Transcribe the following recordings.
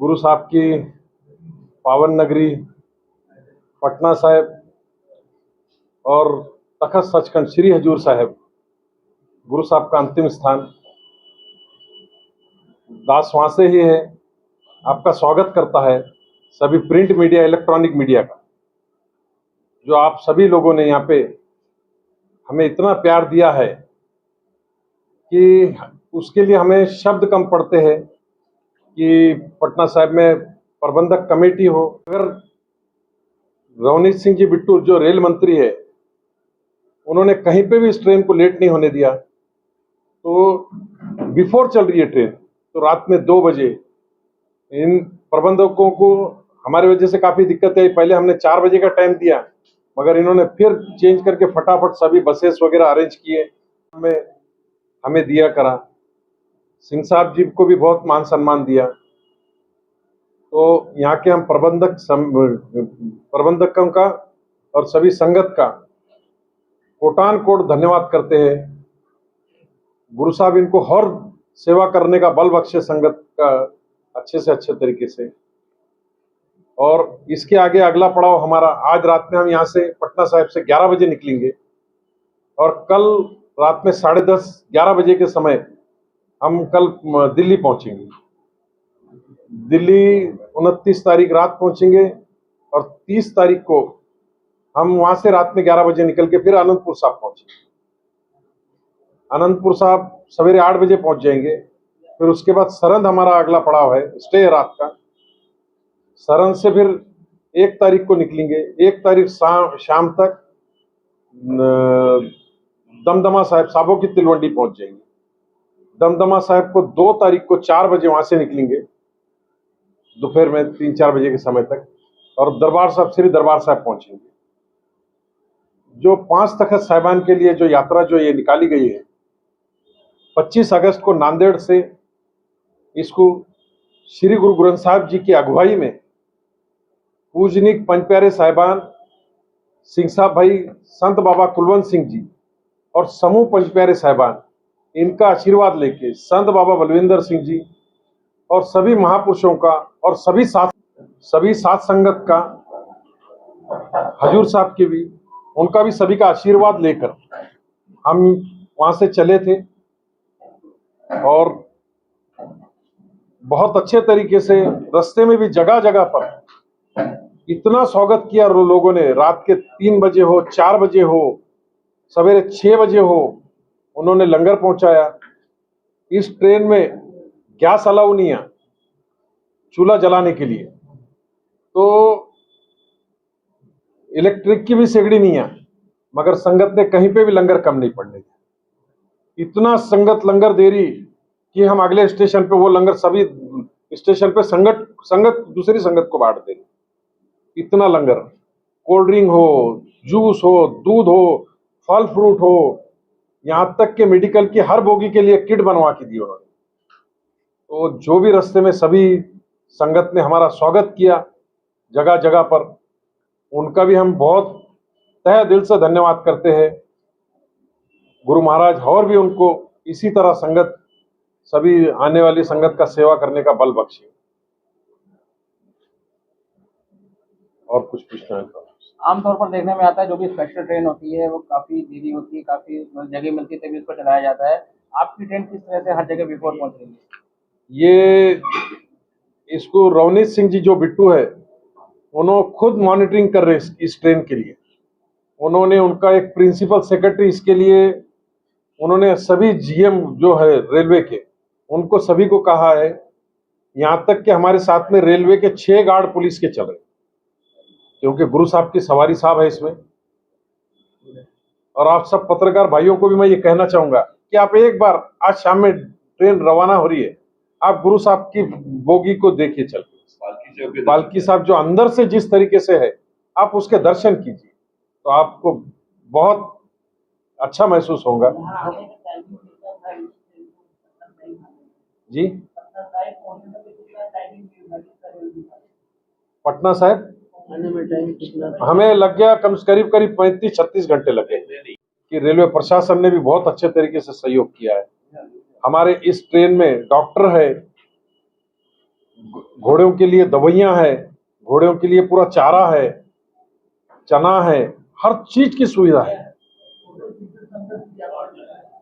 गुरु साहब की पावन नगरी पटना साहिब और तखत सचखंड श्री हजूर साहिब गुरु साहब का अंतिम स्थान दास वहां से ही है। आपका स्वागत करता है सभी प्रिंट मीडिया, इलेक्ट्रॉनिक मीडिया का, जो आप सभी लोगों ने यहाँ पे हमें इतना प्यार दिया है कि उसके लिए हमें शब्द कम पड़ते हैं कि पटना साहिब में प्रबंधक कमेटी हो। अगर रवनीत सिंह जी बिट्टू जो रेल मंत्री है, उन्होंने कहीं पे भी इस ट्रेन को लेट नहीं होने दिया। तो बिफोर चल रही है ट्रेन, तो रात में 2 बजे इन प्रबंधकों को हमारी वजह से काफी दिक्कत है। पहले हमने 4 बजे का टाइम दिया, मगर इन्होंने फिर चेंज करके फटाफट सभी बसेस वगैरह अरेंज किए, हमें दिया करा। सिंह साहब जी को भी बहुत मान सम्मान दिया। तो यहाँ के हम प्रबंधकों का और सभी संगत का कोटान कोट धन्यवाद करते हैं। गुरु साहब इनको हर सेवा करने का बल बख्शे संगत का अच्छे से अच्छे तरीके से। और इसके आगे अगला पड़ाव हमारा, आज रात में हम यहाँ से पटना साहिब से 11 बजे निकलेंगे और कल रात में 10:30 11 बजे के समय हम कल दिल्ली पहुंचेंगे। दिल्ली 29 तारीख रात पहुंचेंगे और 30 तारीख को हम वहां से रात में 11 बजे निकल के फिर आनंदपुर साहब पहुंचेंगे। आनंदपुर साहब सवेरे 8 बजे पहुंच जाएंगे। फिर उसके बाद सरंद हमारा अगला पड़ाव है, स्टे रात का। सरंद से फिर 1 तारीख को निकलेंगे। 1 तारीख शाम तक दमदमा साहिब साबो की तिलवंडी पहुंच जाएंगे। दमदमा साहिब को 2 तारीख को 4 बजे वहां से निकलेंगे, दोपहर में 3-4 बजे के समय तक, और दरबार साहब श्री दरबार साहब पहुंचेंगे। जो 5 तखत साहिबान के लिए जो यात्रा जो ये निकाली गई है, 25 अगस्त को नांदेड़ से इसको श्री गुरु ग्रंथ साहिब जी की अगुवाई में पूजनीक पंचप्यारे साहिबान सिंह साहब भाई, संत बाबा कुलवंत सिंह जी और समूह पंचप्यारे साहिबान, इनका आशीर्वाद लेके संत बाबा बलविंदर सिंह जी और सभी महापुरुषों का और सभी साथ संगत का, हजूर साहब के भी, उनका भी सभी का आशीर्वाद लेकर हम वहां से चले थे। और बहुत अच्छे तरीके से रास्ते में भी जगह जगह पर इतना स्वागत किया लोगों ने। रात के 3 बजे हो, 4 बजे हो, सवेरे 6 बजे हो, उन्होंने लंगर पहुंचाया। इस ट्रेन में गैस अलाउ नहीं है चूल्हा जलाने के लिए, तो इलेक्ट्रिक की भी सिगड़ी नहीं है, मगर संगत ने कहीं पे भी लंगर कम नहीं पड़ने दिया। इतना संगत लंगर दे रही कि हम अगले स्टेशन पे वो लंगर सभी स्टेशन पे संगत दूसरी संगत को बांट दे रही। इतना लंगर, कोल्ड ड्रिंक हो, जूस हो, दूध हो, फल फ्रूट हो, यहाँ तक के मेडिकल की हर बोगी के लिए किट बनवा के दी उन्होंने। तो जो भी रास्ते में सभी संगत ने हमारा स्वागत किया जगह जगह पर, उनका भी हम बहुत तहे दिल से धन्यवाद करते हैं। गुरु महाराज और भी उनको इसी तरह संगत, सभी आने वाली संगत का सेवा करने का बल बख्शे। और कुछ पूछना है? आमतौर पर देखने में आता है जो भी स्पेशल ट्रेन होती है वो काफी देरी होती है, काफी जगह मिलती है तभी उसको चलाया जाता है। आपकी ट्रेन किस तरह से हर जगह बिफोर पहुंच रही है? ये इसको रवनीत सिंह जी जो बिट्टू है, उन्होंने खुद मॉनिटरिंग कर रहे इस ट्रेन के लिए। उन्होंने उनका एक प्रिंसिपल सेक्रेटरी इसके लिए, उन्होंने सभी जीएम जो है रेलवे के, उनको सभी को कहा है। यहाँ तक कि हमारे साथ में रेलवे के 6 गार्ड पुलिस के चल रहे, क्योंकि गुरु साहब की सवारी साहब है इसमें। और आप सब पत्रकार भाइयों को भी मैं ये कहना चाहूंगा कि आप एक बार, आज शाम में ट्रेन रवाना हो रही है, आप गुरु साहब की बोगी को देखिए चल के। पालकी साहब जो अंदर से जिस तरीके से है, आप उसके दर्शन कीजिए तो आपको बहुत अच्छा महसूस होगा। जी, पटना साहिब हमें लग गया करीब 35-36 घंटे लगे। कि रेलवे प्रशासन ने भी बहुत अच्छे तरीके से सहयोग किया है। हमारे इस ट्रेन में डॉक्टर है, घोड़ों के लिए दवाइयां है, घोड़ों के लिए पूरा चारा है, चना है, हर चीज की सुविधा है।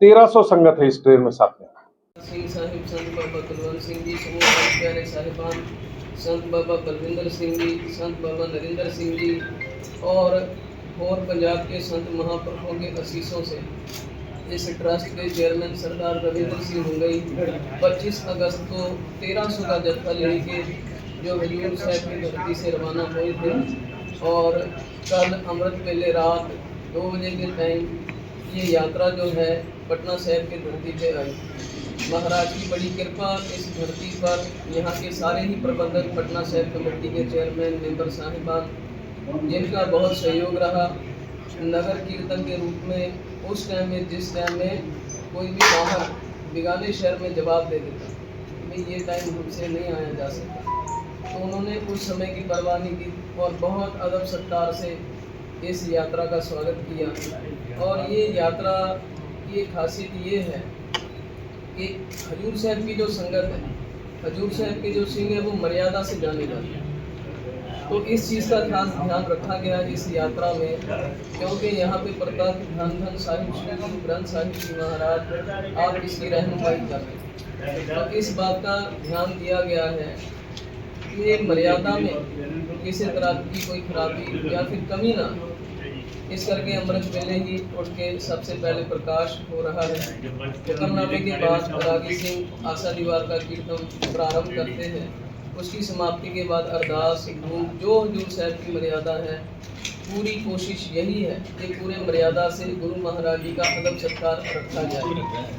1300 संगत है इस ट्रेन में साथ में। सिंह साहिब, संत बाबा कुलवंत सिंह जी, समूह संत प्यारे साहिबान, संत बाबा बलविंदर सिंह जी, संत बाबा नरेंद्र सिंह जी और पंजाब के संत महापुरुषों के आशीषों से इस ट्रस्ट के चेयरमैन सरदार रविंद्र सिंह हुंगई 25 अगस्त को 1300 का जत्था लेके जो हजूर साहब की धरती से रवाना हुए थे और कल अमृत वेले रात 2 बजे के टाइम ये यात्रा जो है पटना साहिब की धरती पे आई। महाराज की बड़ी कृपा इस धरती पर यहाँ के सारे ही प्रबंधक, पटना साहिब कमेटी के चेयरमैन, मेंबर साहिबान, जिनका बहुत सहयोग रहा। नगर कीर्तन के रूप में उस टाइम में, जिस टाइम में कोई भी बाहर बिगाने शहर में जवाब दे देता भाई ये टाइम हमसे नहीं आया जा सकता, तो उन्होंने उस समय की परवाह नहीं की और बहुत अदब सत्कार से इस यात्रा का स्वागत किया। और ये यात्रा की खासियत ये है कि हजूर साहब की जो संगत है, हजूर साहब के जो सिंह है वो मर्यादा से जाने जाते हैं, तो इस चीज़ का खास ध्यान रखा गया इस यात्रा में, क्योंकि यहाँ पे प्रताप धन साहिब श्री गुरु ग्रंथ साहिब जी महाराज आप इसकी रहनुमाई कर रहे हैं, तो इस बात का ध्यान दिया गया है कि मर्यादा में किसी तरह की कोई खराबी या फिर कमी ना, इस करके अमृत वेले ही उठ के सबसे पहले प्रकाश हो रहा है। हुक्मनामे के बाद रागी सिंह आशा दीवार का कीर्तन प्रारंभ करते हैं, उसकी समाप्ति के बाद अरदास धूप, जो हजूर साहब की मर्यादा है, पूरी कोशिश यही है कि पूरे मर्यादा से गुरु महाराज जी का अदब सत्कार रखा जाए।